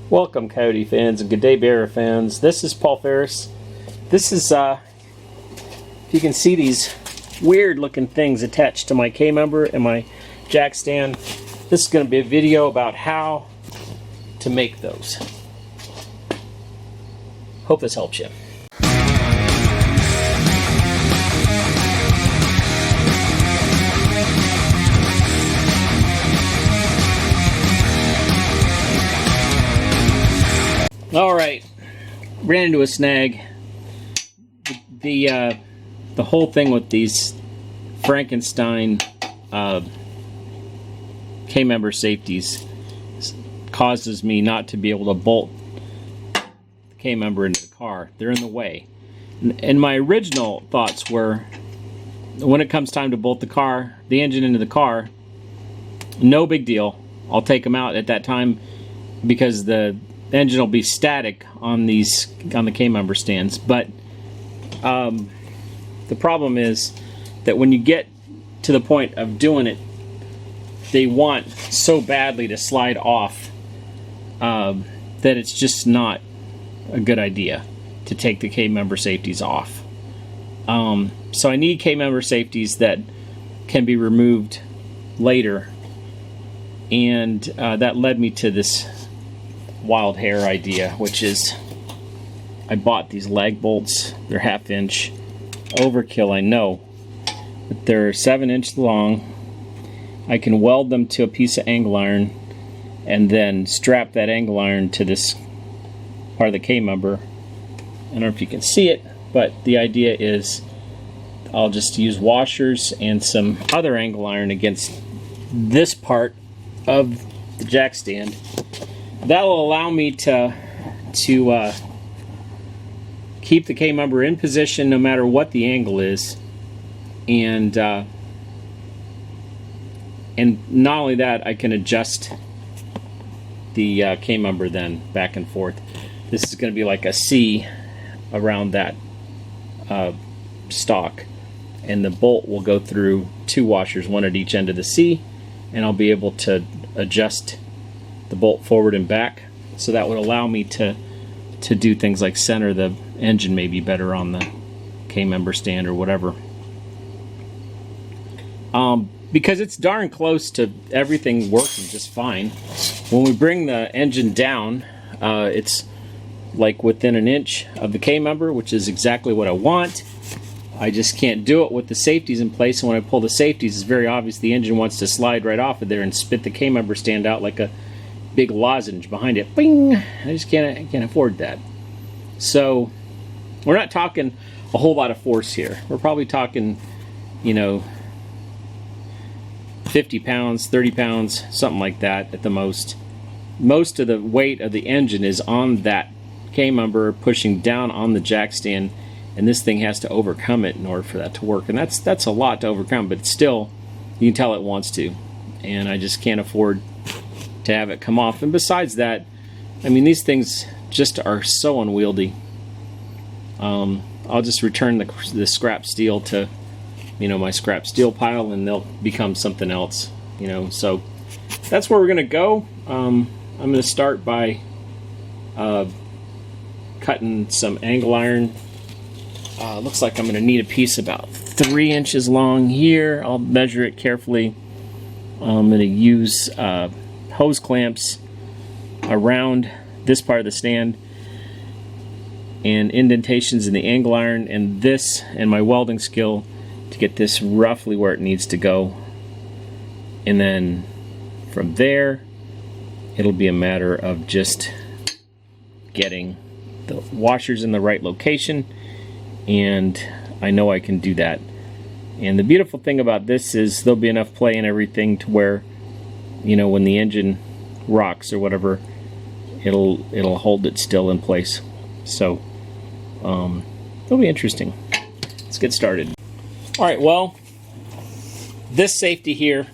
Welcome, Coyote fans and Good Day Bearer fans. This is Paul Ferris. This is, if you can see these weird looking things attached to my K-member and my jack stand, this is going to be a video about how to make those. Hope this helps you. Alright, ran into a snag. The whole thing with these Frankenstein K-member safeties causes me not to be able to bolt the K-member into the car. They're in the way. And my original thoughts were, when it comes time to bolt the engine into the car, no big deal. I'll take them out at that time because the engine will be static on the K-member stands. But the problem is that when you get to the point of doing it, they want so badly to slide off that it's just not a good idea to take the K-member safeties off. So I need K-member safeties that can be removed later, and that led me to this wild hair idea, which is I bought these lag bolts. They're 1/2 inch. Overkill, I know, but they're 7 inch long. I can weld them to a piece of angle iron and then strap that angle iron to this part of the K-member. I don't know if you can see it, but the idea is I'll just use washers and some other angle iron against this part of the jack stand. That will allow me to keep the K-member in position no matter what the angle is, and not only that, I can adjust the K-member then back and forth. This is going to be like a C around that stock, and the bolt will go through 2 washers, one at each end of the C, and I'll be able to adjust the bolt forward and back, so that would allow me to do things like center the engine maybe better on the K-member stand or whatever. Because it's darn close to everything working just fine. When we bring the engine down, it's like within 1 inch of the K-member, which is exactly what I want. I just can't do it with the safeties in place, and when I pull the safeties, it's very obvious the engine wants to slide right off of there and spit the K-member stand out like a big lozenge behind it. Bing! I just can't afford that. So we're not talking a whole lot of force here. We're probably talking, 50 pounds, 30 pounds, something like that at the most. Most of the weight of the engine is on that K-member pushing down on the jack stand, and this thing has to overcome it in order for that to work. And that's a lot to overcome, but still, you can tell it wants to. And I just can't afford to have it come off. And besides that, I mean, these things just are so unwieldy. I'll just return the scrap steel to my scrap steel pile, and they'll become something else. So that's where we're gonna go. I'm gonna start by cutting some angle iron. Looks like I'm gonna need a piece about 3 inches long here. I'll measure it carefully. I'm gonna use hose clamps around this part of the stand and indentations in the angle iron, and this and my welding skill to get this roughly where it needs to go. And then from there, it'll be a matter of just getting the washers in the right location, and I know I can do that. And the beautiful thing about this is there'll be enough play and everything to where, when the engine rocks or whatever, it'll hold it still in place. So it'll be interesting. Let's get started. Alright, well, this safety here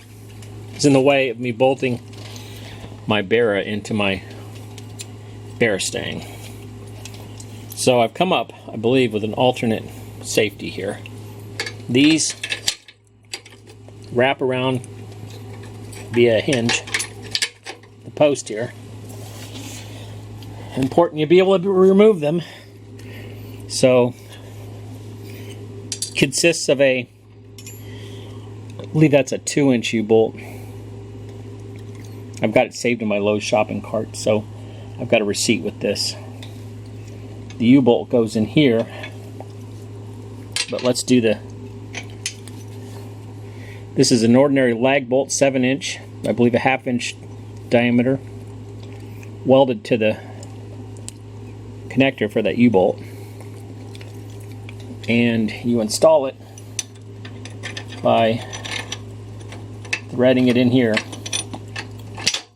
is in the way of me bolting my Barra into my Barra stang. So I've come up, I believe, with an alternate safety here. These wrap around via hinge the post here, important you be able to remove them. So, consists of I believe that's a 2-inch U-bolt. I've got it saved in my Lowe shopping cart, so I've got a receipt with this. The U-bolt goes in here, but let's do this is an ordinary lag bolt, 7-inch, I believe a 1/2 inch diameter, welded to the connector for that U-bolt. And you install it by threading it in here.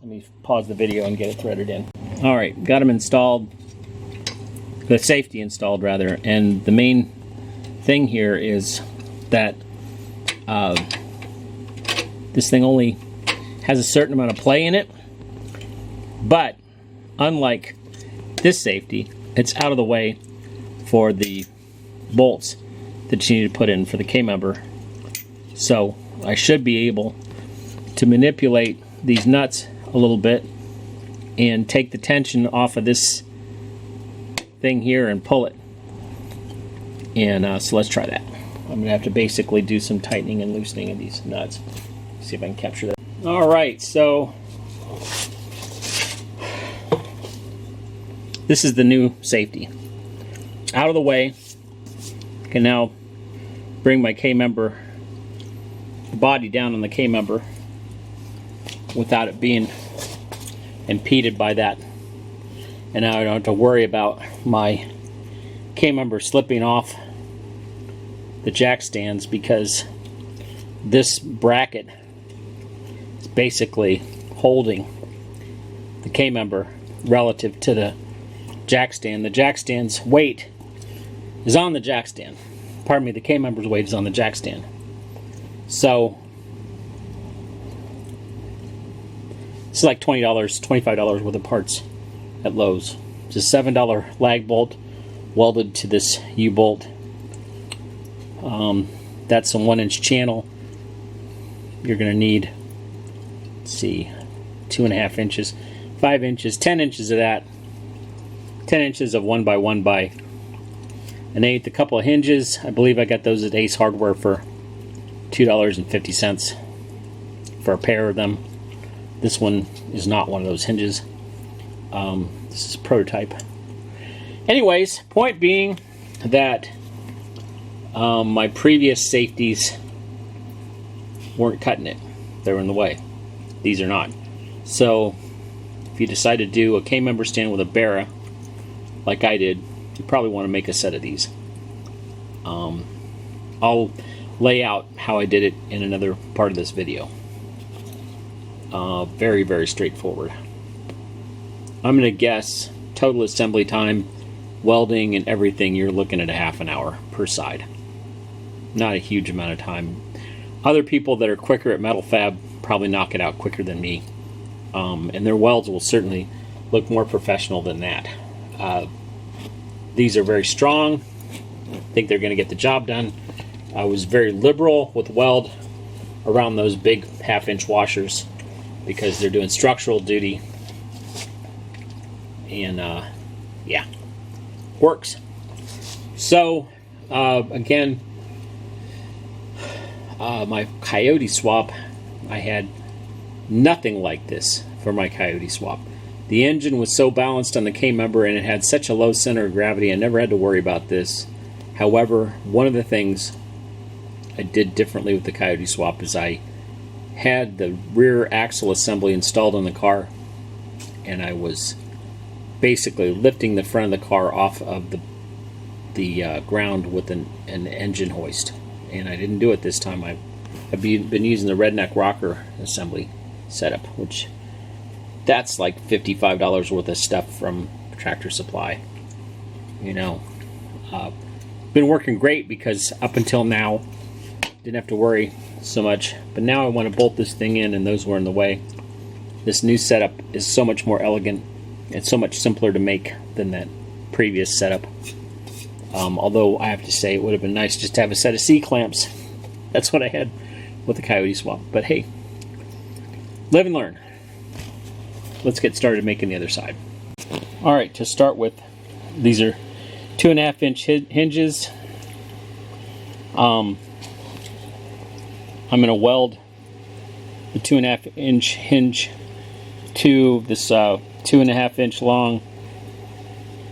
Let me pause the video and get it threaded in. Alright, got them installed, the safety installed rather, and the main thing here is that this thing only has a certain amount of play in it, but unlike this safety, it's out of the way for the bolts that you need to put in for the K-member. So I should be able to manipulate these nuts a little bit and take the tension off of this thing here and pull it. And so let's try that. I'm going to have to basically do some tightening and loosening of these nuts. See if I can capture that. Alright, so this is the new safety. Out of the way. I can now bring my K-member, the body down on the K-member without it being impeded by that. And now I don't have to worry about my K-member slipping off the jack stands, because this bracket is basically holding the K-member relative to the jack stand. The jack stand's weight is on the jack stand. Pardon me, the K-member's weight is on the jack stand. So it's like $20, $25 worth of parts at Lowe's. It's a $7 lag bolt welded to this U-bolt. That's a 1-inch channel. You're going to need, let's see, 2.5 inches, 5 inches, 10 inches of that, 10 inches of 1x1x an eighth, a couple of hinges. I believe I got those at Ace Hardware for $2.50 for a pair of them. This one is not one of those hinges. This is prototype. Anyways, point being that my previous safeties weren't cutting it. They were in the way. These are not. So if you decide to do a K-member stand with a Barra, like I did, you probably want to make a set of these. I'll lay out how I did it in another part of this video. Very, very straightforward. I'm going to guess total assembly time, welding and everything, you're looking at a half an hour per side. Not a huge amount of time. Other people that are quicker at metal fab probably knock it out quicker than me. And their welds will certainly look more professional than that. These are very strong. I think they're going to get the job done. I was very liberal with weld around those big 1/2-inch washers because they're doing structural duty. And yeah, works. So again, my Coyote swap, I had nothing like this for my Coyote swap. The engine was so balanced on the K-member and it had such a low center of gravity, I never had to worry about this. However, one of the things I did differently with the Coyote swap is I had the rear axle assembly installed on the car, and I was basically lifting the front of the car off of the ground with an engine hoist. And I didn't do it this time. I've been using the RedNeck rocker assembly setup, which that's like $55 worth of stuff from Tractor Supply. You know, been working great because up until now didn't have to worry so much, but now I want to bolt this thing in and those were in the way. This new setup is so much more elegant. It's so much simpler to make than that previous setup. Although I have to say it would have been nice just to have a set of C-clamps. That's what I had with the Coyote swap. But hey, live and learn. Let's get started making the other side. All right, to start with, these are 2.5 inch hinges. I'm going to weld the 2.5 inch hinge to this 2.5 inch long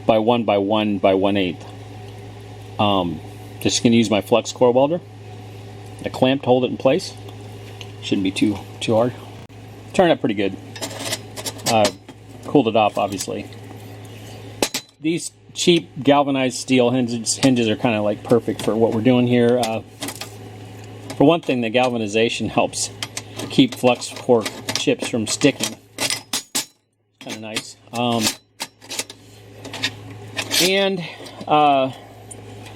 by 1 by 1 by 1/8. Just going to use my flex core welder, a clamp to hold it in place. Shouldn't be too hard. Turned out pretty good. Cooled it off, obviously. These cheap galvanized steel hinges are kind of like perfect for what we're doing here. For one thing, the galvanization helps keep flex core chips from sticking. Kind of nice.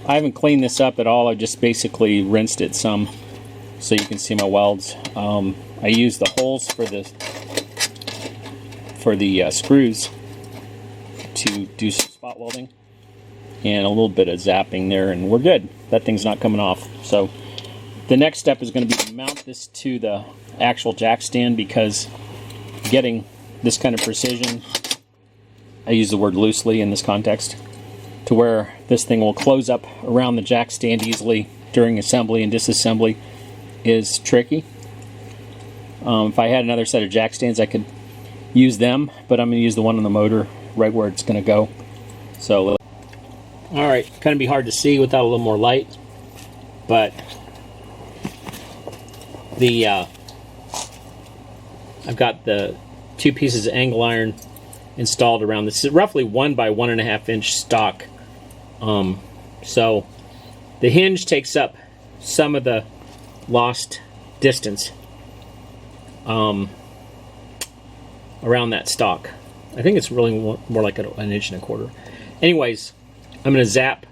I haven't cleaned this up at all. I just basically rinsed it some so you can see my welds. I used the holes for the screws to do some spot welding and a little bit of zapping there, and we're good. That thing's not coming off. So the next step is going to be to mount this to the actual jack stand, because getting this kind of precision, I use the word loosely in this context, to where this thing will close up around the jack stand easily during assembly and disassembly is tricky. If I had another set of jack stands, I could use them, but I'm going to use the one on the motor right where it's going to go. So, alright, kind of be hard to see without a little more light, but I've got the 2 pieces of angle iron installed around this. Is roughly 1 by 1.5 inch stock. So the hinge takes up some of the lost distance around that stock. I think it's really more like 1.25 inches. Anyways, I'm going to zap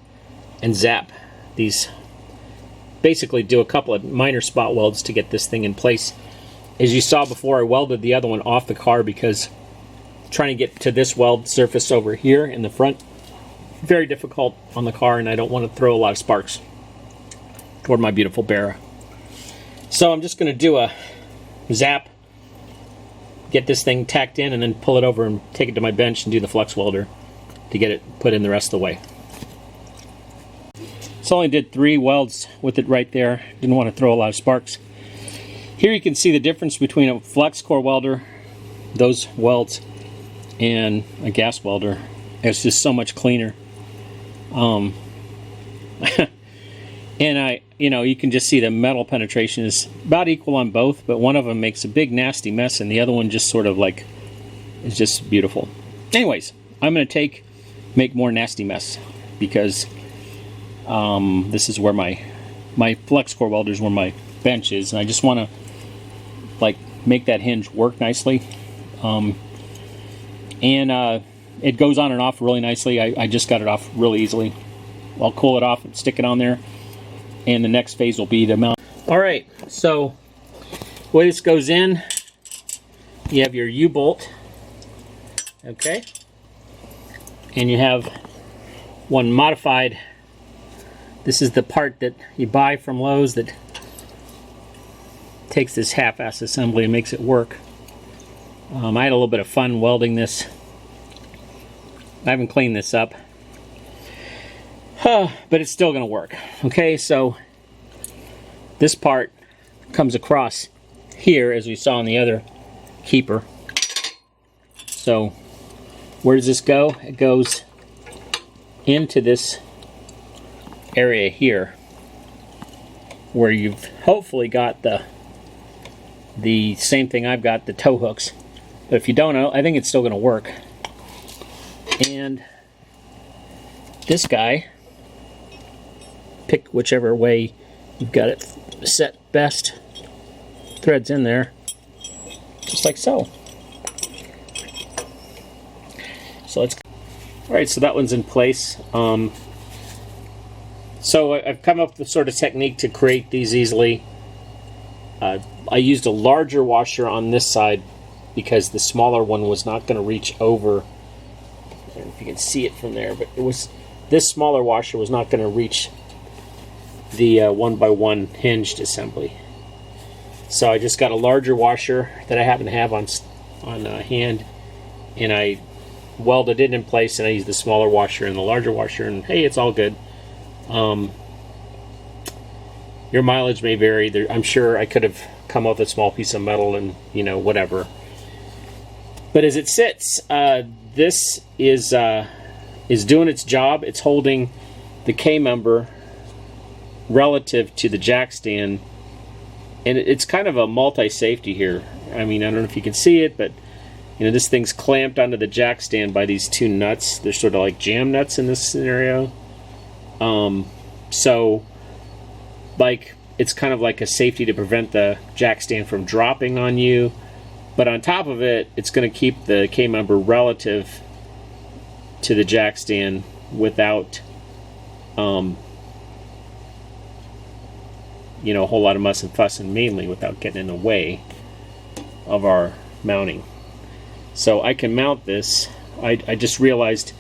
these, basically do a couple of minor spot welds to get this thing in place. As you saw before, I welded the other one off the car because trying to get to this weld surface over here in the front, very difficult on the car, and I don't want to throw a lot of sparks toward my beautiful Barra. So I'm just going to do a zap, get this thing tacked in, and then pull it over and take it to my bench and do the flex welder to get it put in the rest of the way. So I only did 3 welds with it right there. Didn't want to throw a lot of sparks. Here you can see the difference between a flex core welder, those welds, and a gas welder. It's just so much cleaner. And you can just see the metal penetration is about equal on both, but one of them makes a big nasty mess and the other one just sort of like is just beautiful. Anyways, I'm going to make more nasty mess, because this is where my flex core welder is, where my bench is, and I just want to make that hinge work nicely. It goes on and off really nicely. I just got it off really easily. I'll cool it off and stick it on there, and the next phase will be to mount. Alright, so the way this goes in, you have your U-bolt, okay, and you have one modified. This is the part that you buy from Lowe's that takes this half-ass assembly and makes it work. I had a little bit of fun welding this. I haven't cleaned this up, but it's still going to work. Okay, so this part comes across here, as we saw on the other keeper. So where does this go? It goes into this area here, where you've hopefully got the same thing I've got, the tow hooks. But if you don't know, I think it's still going to work. And this guy, pick whichever way you've got it set best, threads in there, just like so. So let's, alright, so that one's in place. So I've come up with the sort of technique to create these easily. I used a larger washer on this side because the smaller one was not going to reach over. I don't know if you can see it from there, but this smaller washer was not going to reach the 1x1 hinged assembly. So I just got a larger washer that I happen to have on hand, and I welded it in place, and I used the smaller washer and the larger washer, and hey, it's all good. Your mileage may vary. I'm sure I could have come up with a small piece of metal and, you know, whatever. But as it sits, this is doing its job. It's holding the K-member relative to the jack stand, and it's kind of a multi-safety here. I mean, I don't know if you can see it, but you know, this thing's clamped onto the jack stand by these two nuts. They're sort of like jam nuts in this scenario. So like, it's kind of like a safety to prevent the jack stand from dropping on you, but on top of it, it's going to keep the K-member relative to the jack stand without you know, a whole lot of muss and fuss, and mainly without getting in the way of our mounting. So I can mount this. I just realized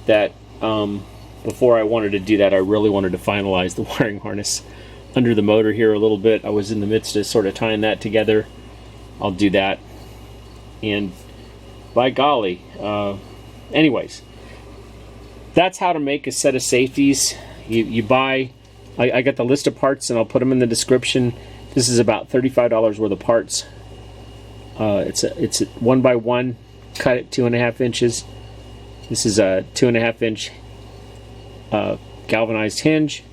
that before I wanted to do that, I really wanted to finalize the wiring harness under the motor here a little bit. I was in the midst of sort of tying that together. I'll do that. And by golly, anyways, that's how to make a set of safeties. You buy, I got the list of parts and I'll put them in the description. This is about $35 worth of parts. It's a 1x1, cut at 2.5 inches. This is a 2.5 inch galvanized hinge.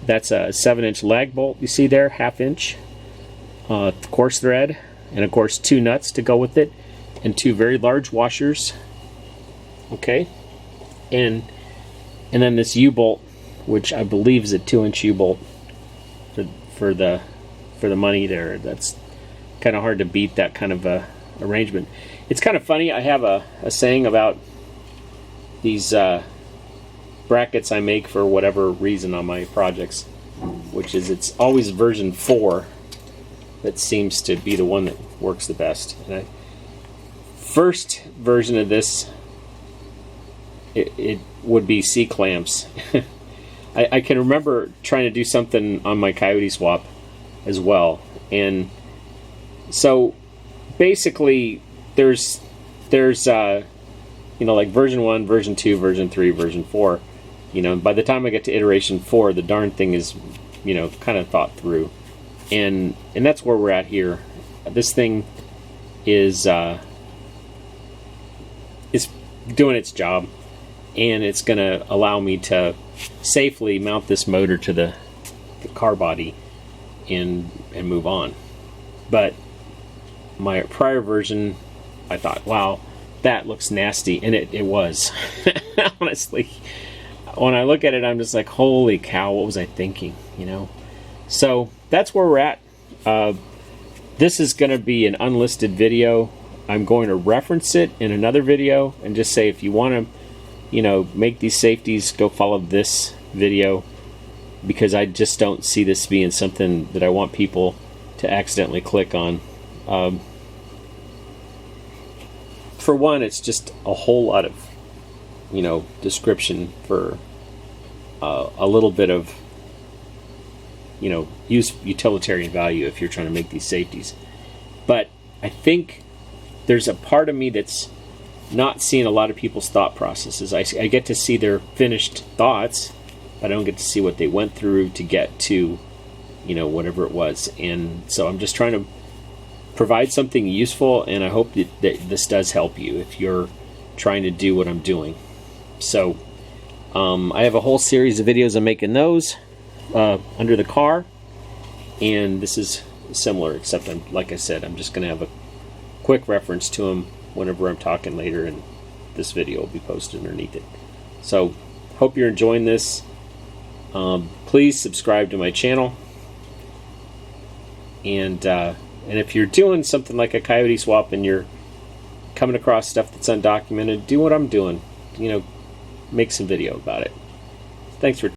That's a 7-inch lag bolt you see there, 1/2 inch. Coarse thread, and of course 2 nuts to go with it, and 2 very large washers. Okay, and then this U-bolt, which I believe is a 2-inch U-bolt for the money there. That's kind of hard to beat, that kind of arrangement. It's kind of funny. I have a saying about these brackets I make for whatever reason on my projects, which is it's always version 4 that seems to be the one that works the best. And first version of this, it would be C-clamps. I can remember trying to do something on my Coyote swap as well, and so basically there's you know, like version 1, version 2, version 3, version 4. You know, by the time I get to iteration 4, the darn thing is, you know, kind of thought through, and that's where we're at here. This thing is doing its job, and it's going to allow me to safely mount this motor to the car body and move on. But my prior version, I thought, wow, that looks nasty, and it was. Honestly, when I look at it, I'm just like, holy cow, what was I thinking, you know? So that's where we're at. This is going to be an unlisted video. I'm going to reference it in another video and just say, if you want to, you know, make these safeties, go follow this video, because I just don't see this being something that I want people to accidentally click on. For one, it's just a whole lot of, you know, description for a little bit of, you know, utilitarian value if you're trying to make these safeties. But I think there's a part of me that's not seeing a lot of people's thought processes. I get to see their finished thoughts, but I don't get to see what they went through to get to, you know, whatever it was. And so I'm just trying to provide something useful, and I hope that this does help you if you're trying to do what I'm doing. So I have a whole series of videos I'm making those under the car, and this is similar, except like I said, I'm just going to have a quick reference to them whenever I'm talking later, and this video will be posted underneath it. So hope you're enjoying this. Please subscribe to my channel, and if you're doing something like a Coyote swap and you're coming across stuff that's undocumented, do what I'm doing. You know, make some video about it. Thanks for